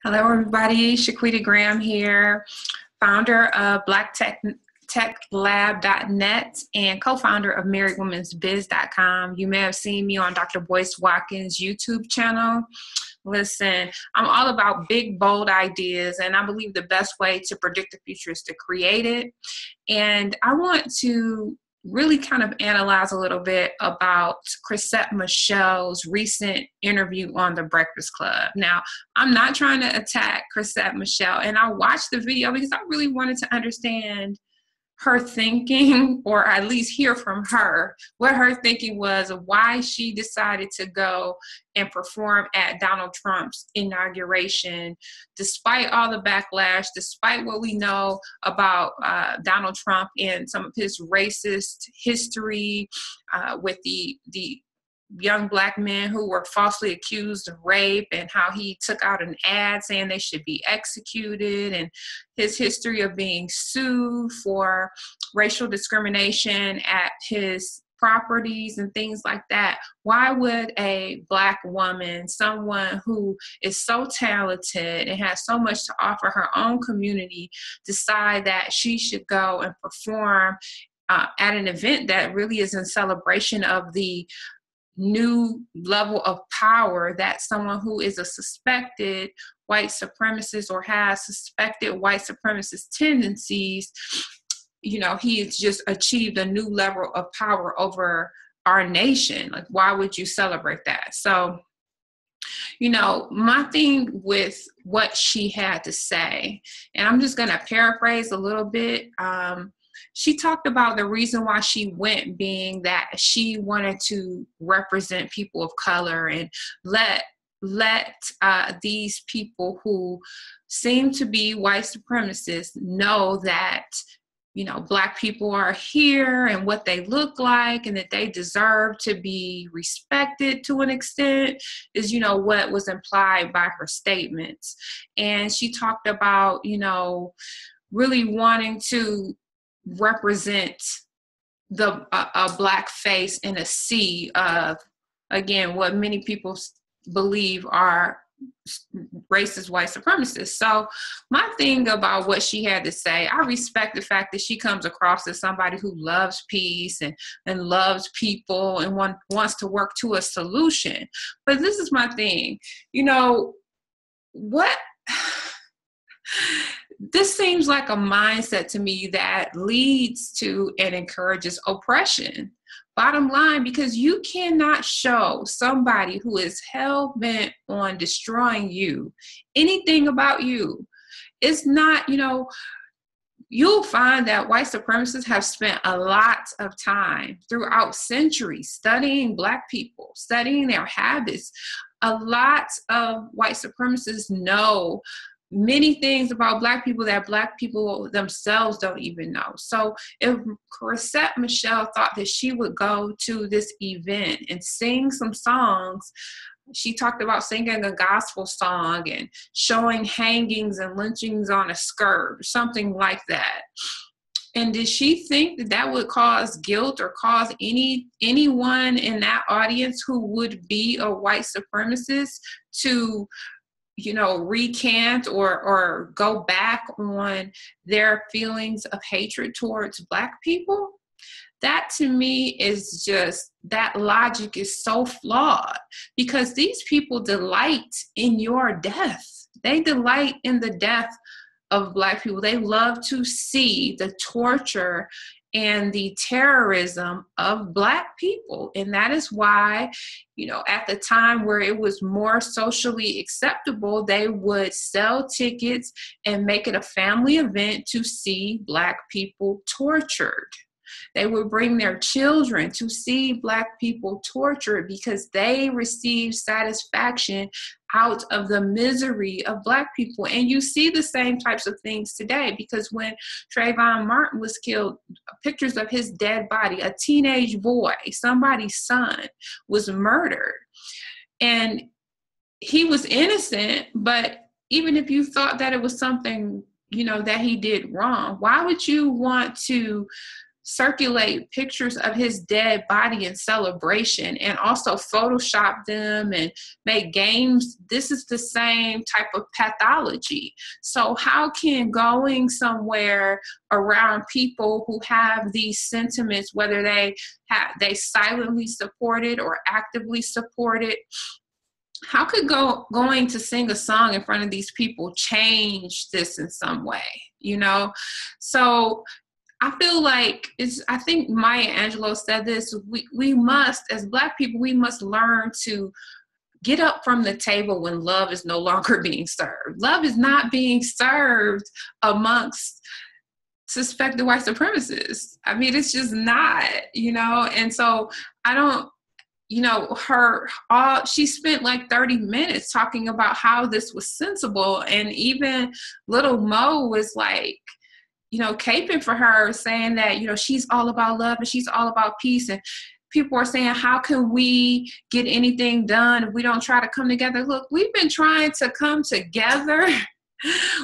Hello, everybody. Shaquita Graham here, founder of BlackTechLab.net and co-founder of MarriedWomen'sBiz.com. You may have seen me on Dr. Boyce Watkins' YouTube channel. Listen, I'm all about big, bold ideas, and I believe the best way to predict the future is to create it. And I want to really kind of analyze a little bit about Chrisette Michele's recent interview on The Breakfast Club. Now, I'm not trying to attack Chrisette Michele, and I watched the video because I really wanted to understand her thinking, or at least hear from her what her thinking was of why she decided to go and perform at Donald Trump's inauguration, despite all the backlash, despite what we know about Donald Trump and some of his racist history with the young black men who were falsely accused of rape, and how he took out an ad saying they should be executed, and his history of being sued for racial discrimination at his properties and things like that. Why would a black woman, someone who is so talented and has so much to offer her own community, decide that she should go and perform at an event that really is in celebration of the new level of power that someone who is a suspected white supremacist or has suspected white supremacist tendencies, he's just achieved a new level of power over our nation? Like, why would you celebrate that? So, my thing with what she had to say, and I'm just going to paraphrase a little bit. She talked about the reason why she went being that she wanted to represent people of color and let these people who seem to be white supremacists know that, black people are here and what they look like, and that they deserve to be respected to an extent, is, what was implied by her statements. And she talked about, really wanting to represent a black face in a sea of, again, what many people believe are racist white supremacists. So my thing about what she had to say, I respect the fact that she comes across as somebody who loves peace and loves people and wants to work to a solution. But this is my thing, what this seems like a mindset to me that leads to and encourages oppression. Bottom line, because you cannot show somebody who is hell-bent on destroying you anything about you. It's not, you'll find that white supremacists have spent a lot of time throughout centuries studying black people, studying their habits. A lot of white supremacists know many things about black people that black people themselves don't even know. So if Chrisette Michele thought that she would go to this event and sing some songs, she talked about singing a gospel song and showing hangings and lynchings on a skirt, something like that. And did she think that that would cause guilt or cause anyone in that audience who would be a white supremacist to recant or go back on their feelings of hatred towards black people? That to me is just, that logic is so flawed, because these people delight in your death. They delight in the death of black people. They love to see the torture and the terrorism of black people. And that is why, at the time where it was more socially acceptable, they would sell tickets and make it a family event to see black people tortured. They would bring their children to see black people tortured because they received satisfaction out of the misery of black people. And you see the same types of things today, because when Trayvon Martin was killed, pictures of his dead body, a teenage boy, somebody's son, was murdered. And he was innocent, but even if you thought that it was something, that he did wrong, why would you want to circulate pictures of his dead body in celebration and also Photoshop them and make games. This is the same type of pathology. So how can going somewhere around people who have these sentiments, whether they silently support it or actively support it, how could going to sing a song in front of these people change this in some way, you know? So I feel like I think Maya Angelou said this, we must, as Black people, we must learn to get up from the table when love is no longer being served. Love is not being served amongst suspected white supremacists. I mean, it's just not, you know? And so I don't, you know, she spent like 30 minutes talking about how this was sensible. And even little Mo was like, you know, caping for her, saying that, you know, she's all about love and she's all about peace. And people are saying, how can we get anything done if we don't try to come together? Look, we've been trying to come together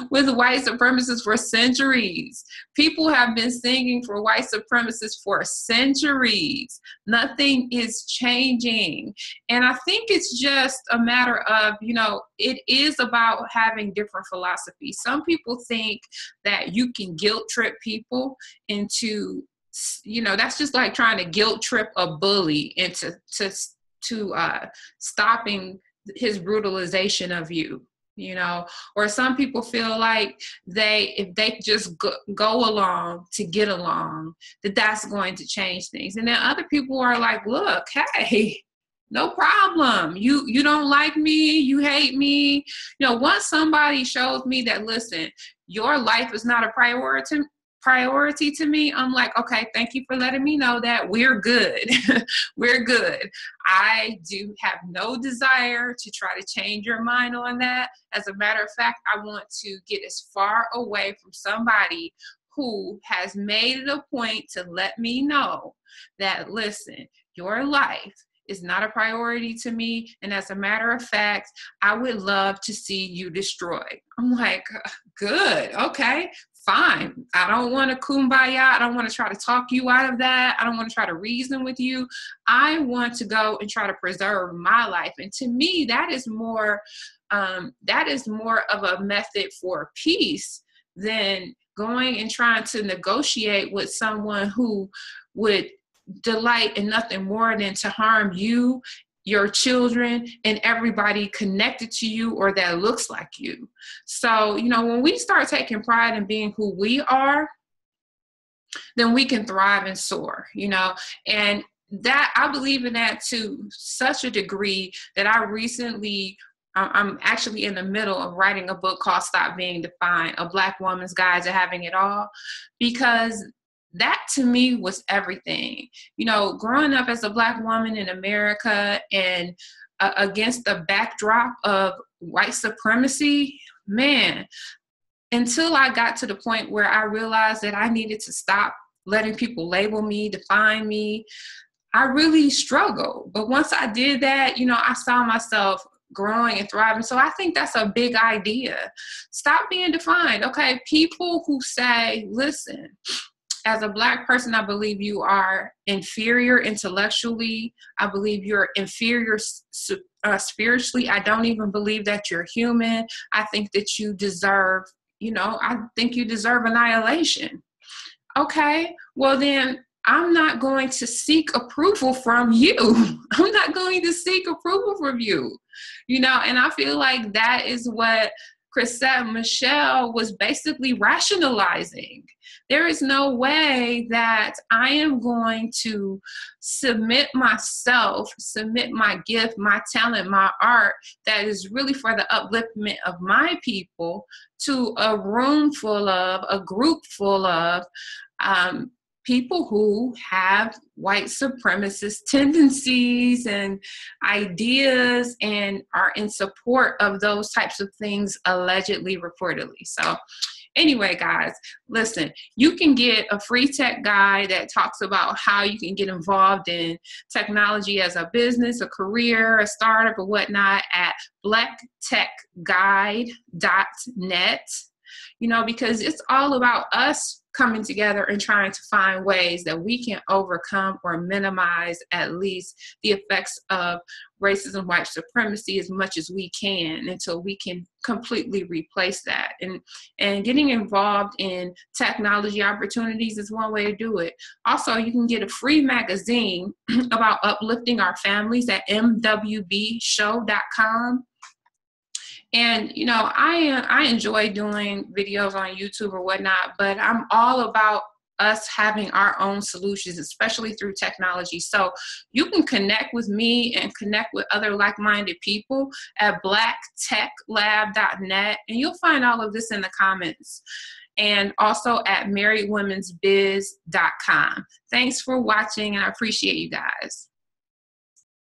with white supremacists for centuries. People have been singing for white supremacists for centuries. Nothing is changing. And I think it's just a matter of, you know, it is about having different philosophies. Some people think that you can guilt trip people into, you know, that's just like trying to guilt trip a bully into stopping his brutalization of you. You know, or some people feel like if they just go along to get along, that's going to change things. And then other people are like, look, hey, no problem. You don't like me. You hate me. You know, once somebody shows me that, listen, your life is not a priority to me, I'm like, okay, thank you for letting me know that. We're good. We're good. I do have no desire to try to change your mind on that. As a matter of fact, I want to get as far away from somebody who has made it a point to let me know that, listen, your life is not a priority to me. And as a matter of fact, I would love to see you destroyed. I'm like, good. Okay. Fine. I don't want to kumbaya. I don't want to try to talk you out of that. I don't want to try to reason with you. I want to go and try to preserve my life. And to me, that is more of a method for peace than going and trying to negotiate with someone who would delight in nothing more than to harm you, your children, and everybody connected to you or that looks like you. So, you know, when we start taking pride in being who we are, then we can thrive and soar, you know, and that I believe in that to such a degree that I'm actually in the middle of writing a book called Stop Being Defined, A Black Woman's Guide to Having It All, because that to me was everything. You know, growing up as a Black woman in America and against the backdrop of white supremacy, man, until I got to the point where I realized that I needed to stop letting people label me, define me, I really struggled. But once I did that, you know, I saw myself growing and thriving. So I think that's a big idea. Stop being defined. Okay, people who say, listen, as a Black person, I believe you are inferior intellectually. I believe you're inferior spiritually. I don't even believe that you're human. I think that you deserve, you know, I think you deserve annihilation. Okay, well then I'm not going to seek approval from you. I'm not going to seek approval from you, you know, and I feel like that is what Chrisette Michele was basically rationalizing. There is no way that I am going to submit myself, submit my gift, my talent, my art that is really for the upliftment of my people to a group full of people who have white supremacist tendencies and ideas and are in support of those types of things, allegedly, reportedly. So anyway, guys, listen, you can get a free tech guide that talks about how you can get involved in technology as a business, a career, a startup, or whatnot at blacktechguide.net. You know, because it's all about us coming together and trying to find ways that we can overcome or minimize at least the effects of racism, white supremacy as much as we can until we can completely replace that. And getting involved in technology opportunities is one way to do it. Also, you can get a free magazine about uplifting our families at mwbshow.com. And, you know, I enjoy doing videos on YouTube or whatnot, but I'm all about us having our own solutions, especially through technology. So you can connect with me and connect with other like-minded people at blacktechlab.net, and you'll find all of this in the comments. And also at marriedwomensbiz.com. Thanks for watching, and I appreciate you guys.